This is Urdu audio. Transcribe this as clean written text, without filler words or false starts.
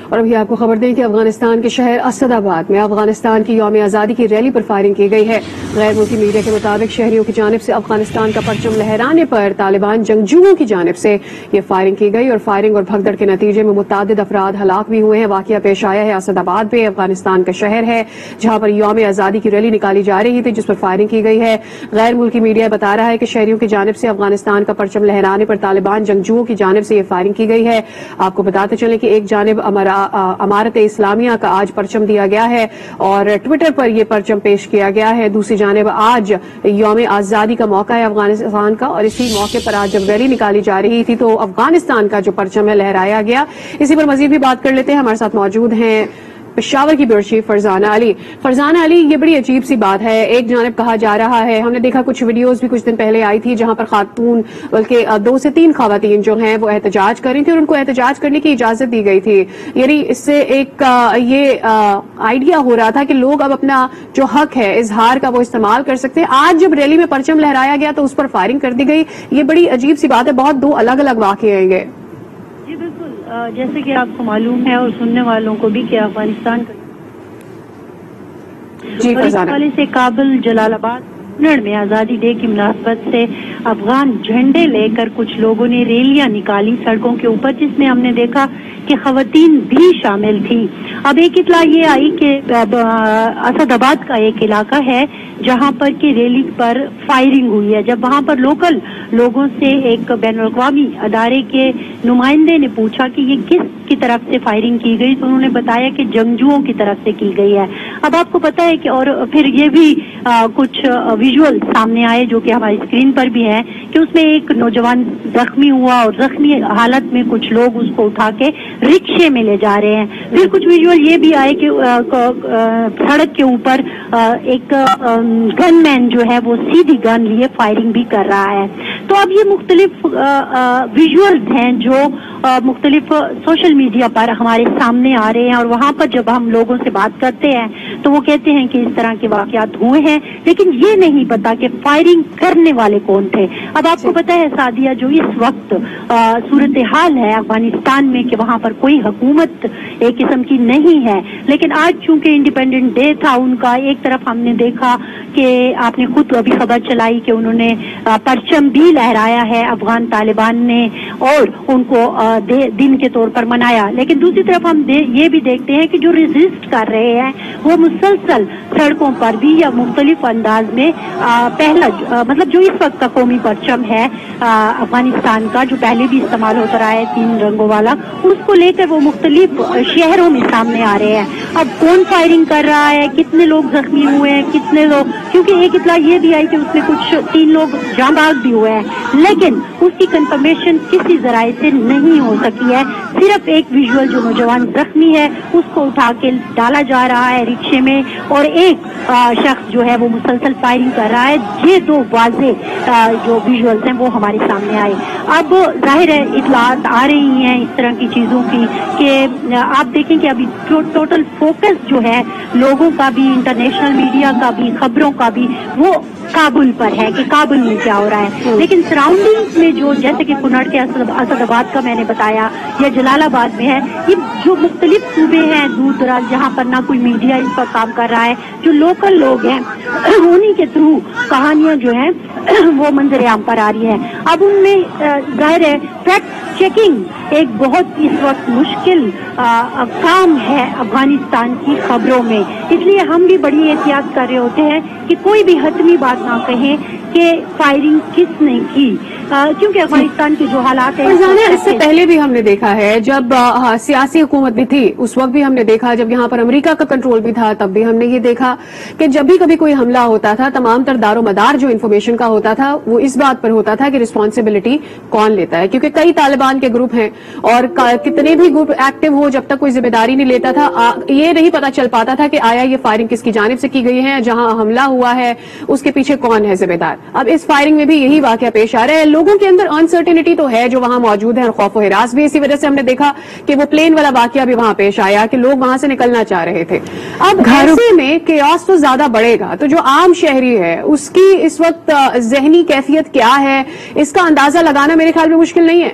اور ابھی آپ کو خبر دیں کہ افغانستان کے شہر اسد آباد میں افغانستان کی یوم آزادی کی ریلی پر فائرنگ کی گئی ہے۔ غیر ملکی میڈیا کے مطابق شہریوں کی جانب سے افغانستان کا پرچم لہرانے پر طالبان جنگجوؤں کی جانب سے یہ فائرنگ کی گئی اور فائرنگ اور بھگدڑ کے نتیجے میں متعدد افراد ہلاک بھی ہوئے ہیں۔ واقعہ پیش آیا ہے اسد آباد میں، افغانستان کا شہر ہے جہاں پر یوم آزادی کی ریلی نکالی جا رہی تھی جس پر فائرنگ کی گئی ہے۔ غیر ملکی میڈیا بتا رہا ہے کہ شہریوں کی جانب سے افغانستان کا پرچم لہرانے پر طالبان جنگجوؤں کی جانب سے یہ فائرنگ کی گئی ہے۔ آپ کو بتاتے چلیں کہ ایک جانب امارت اسلامیہ کا آج پرچم دیا گیا ہے اور ٹویٹر پر یہ پرچم پیش کیا گیا ہے، دوسری جانب آج یوم آزادی کا موقع ہے افغانستان کا، اور اسی موقع پر آج جب ریلی نکالی جا رہی تھی تو افغانستان کا جو پرچم ہے لہرایا گیا۔ اسی پر مزید بھی بات کر لیتے ہیں، ہمارے ساتھ موجود ہیں پشاور کی بیورو چیف فرزانہ علی۔ فرزانہ علی، یہ بڑی عجیب سی بات ہے، ایک جانب کہا جا رہا ہے، ہم نے دیکھا کچھ ویڈیوز بھی کچھ دن پہلے آئی تھی جہاں پر خاتون بلکہ 2 سے 3 خواتین جو ہیں وہ احتجاج کر رہی تھی اور ان کو احتجاج کرنے کی اجازت دی گئی تھی، یعنی اس سے ایک یہ آئیڈیا ہو رہا تھا کہ لوگ اب اپنا جو حق ہے اظہار کا وہ استعمال کر سکتے ہیں۔ آج جب ریلی میں پرچم لہرایا گیا تو اس پر فائرنگ کر دی گئی، یہ بڑی عجیب سی بات ہے، بہت 2 الگ الگ واقعے ہیں یہ۔ جی بالکل، جیسے کہ آپ کو معلوم ہے اور سننے والوں کو بھی کہ افغانستان کا حوالے سے کابل جلال آباد میں آزادی ڈے کی مناسبت سے افغان جھنڈے لے کر کچھ لوگوں نے ریلیاں نکالی سڑکوں کے اوپر، جس میں ہم نے دیکھا کہ خواتین بھی شامل تھیں۔ اب ایک اطلاع یہ آئی کہ اسد آباد کا ایک علاقہ ہے جہاں پر کہ ریلی پر فائرنگ ہوئی ہے۔ جب وہاں پر لوکل لوگوں سے ایک بین الاقوامی ادارے کے نمائندے نے پوچھا کہ یہ کس کی طرف سے فائرنگ کی گئی تو انہوں نے بتایا کہ جنگجوؤں کی طرف سے کی گئی ہے۔ اب آپ کو پتا ہے کہ اور پھر یہ بھی کچھ ویژول سامنے آئے جو کہ ہماری اسکرین پر بھی ہیں کہ اس میں ایک نوجوان زخمی ہوا اور زخمی حالت میں کچھ لوگ اس کو اٹھا کے رکشے میں لے جا رہے ہیں۔ پھر کچھ ویژول یہ بھی آئے کہ سڑک کے اوپر ایک گن مین جو ہے وہ سیدھی گن لیے فائرنگ بھی کر رہا ہے۔ تو اب یہ مختلف ویژولز ہیں جو مختلف سوشل میڈیا پر ہمارے سامنے آ رہے ہیں، اور وہاں پر جب ہم لوگوں سے بات کرتے ہیں تو وہ کہتے ہیں کہ اس طرح کے واقعات ہوئے ہیں، لیکن یہ نہیں پتا کہ فائرنگ کرنے والے کون تھے۔ اب آپ کو پتا ہے سعدیہ، جو اس وقت صورتحال ہے افغانستان میں کہ وہاں پر کوئی حکومت ایک قسم کی نہیں ہے، لیکن آج چونکہ انڈیپینڈنٹ ڈے تھا ان کا، ایک طرف ہم نے دیکھا کہ آپ نے خود ابھی خبر چلائی کہ انہوں نے پرچم بھی لہرایا ہے افغان طالبان نے اور ان کو دن کے طور پر منایا، لیکن دوسری طرف ہم یہ بھی دیکھتے ہیں کہ جو ریزسٹ کر رہے ہیں وہ مسلسل سڑکوں پر بھی یا مختلف انداز میں پہلا مطلب جو اس وقت کا قومی پرچم ہے افغانستان کا، جو پہلے بھی استعمال ہوتا رہا ہے 3 رنگوں والا، اس کو لے کر وہ مختلف شہروں میں سامنے آ رہے ہیں۔ اب کون فائرنگ کر رہا ہے، کتنے لوگ زخمی ہوئے ہیں، کتنے لوگ، کیونکہ ایک اطلاع یہ بھی آئی کہ اس میں کچھ 3 لوگ جاں بحق بھی ہوئے ہیں، لیکن اس کی کنفرمیشن کسی ذرائع سے نہیں ہو سکی ہے۔ صرف ایک ویژول جو نوجوان زخمی ہے اس کو اٹھا کے ڈالا جا رہا ہے رکشے میں، اور ایک شخص جو ہے وہ مسلسل فائرنگ کر رہا ہے۔ یہ 2 واضح جو ویژولز ہیں وہ ہمارے سامنے آئے۔ اب ظاہر ہے اطلاعات آ رہی ہیں اس طرح کی چیزوں کی کہ آپ دیکھیں کہ ابھی ٹوٹل فوکس جو ہے لوگوں کا بھی، انٹرنیشنل میڈیا کا بھی، خبروں کا بھی، وہ کابل پر ہے کہ کابل میں کیا ہو رہا ہے، لیکن سراؤنڈنگز میں جو جیسے کہ کنڑ کے اسد آباد کا میں نے بتایا یا جلال آباد میں ہے، یہ جو مختلف صوبے ہیں دور دراز جہاں پر نہ کوئی میڈیا اس پر کام کر رہا ہے، جو لوکل لوگ ہیں انہی کے تھرو کہانیاں جو ہیں وہ منظر عام پر آ رہی ہے۔ اب ان میں ظاہر ہے فیکٹ چیکنگ ایک بہت اس وقت مشکل کام ہے افغانستان کی خبروں میں، اس لیے ہم بھی بڑی احتیاط کر رہے ہوتے ہیں کہ کوئی بھی حتمی بات نہ کہیں کہ فائرنگ کس نے کی، کیونکہ افغانستان کے جو حالات ہیں اس سے پہلے بھی ہم نے دیکھا ہے جب سیاسی حکومت بھی تھی اس وقت بھی ہم نے دیکھا، جب یہاں پر امریکہ کا کنٹرول بھی تھا تب بھی ہم نے یہ دیکھا کہ جب بھی کبھی کوئی حملہ ہوتا تھا تمام تر دار و مدار جو انفارمیشن کا ہوتا تھا وہ اس بات پر ہوتا تھا کہ رسپانسبلٹی کون لیتا ہے، کیونکہ کئی طالبان کے گروپ ہیں اور کتنے بھی گروپ ایکٹیو ہو جب تک کوئی ذمہ داری نہیں لیتا تھا یہ نہیں پتا چل پاتا تھا کہ آیا یہ فائرنگ کس کی جانب سے کی گئی ہے، جہاں حملہ ہوا ہے اس کے پیچھے کون ہے ذمہ دار۔ اب اس فائرنگ میں بھی یہی واقعہ پیش آ رہا ہے، لوگوں کے اندر انسرٹینٹی تو ہے جو وہاں موجود ہے اور خوف و ہراس بھی، اسی وجہ سے ہم نے دیکھا کہ وہ پلین والا واقعہ بھی وہاں پیش آیا کہ لوگ وہاں سے نکلنا چاہ رہے تھے۔ اب ایسے میں کیاس تو زیادہ بڑھے گا، تو جو عام شہری ہے اس کی اس وقت ذہنی کیفیت کیا ہے اس کا اندازہ لگانا میرے خیال میں مشکل نہیں ہے۔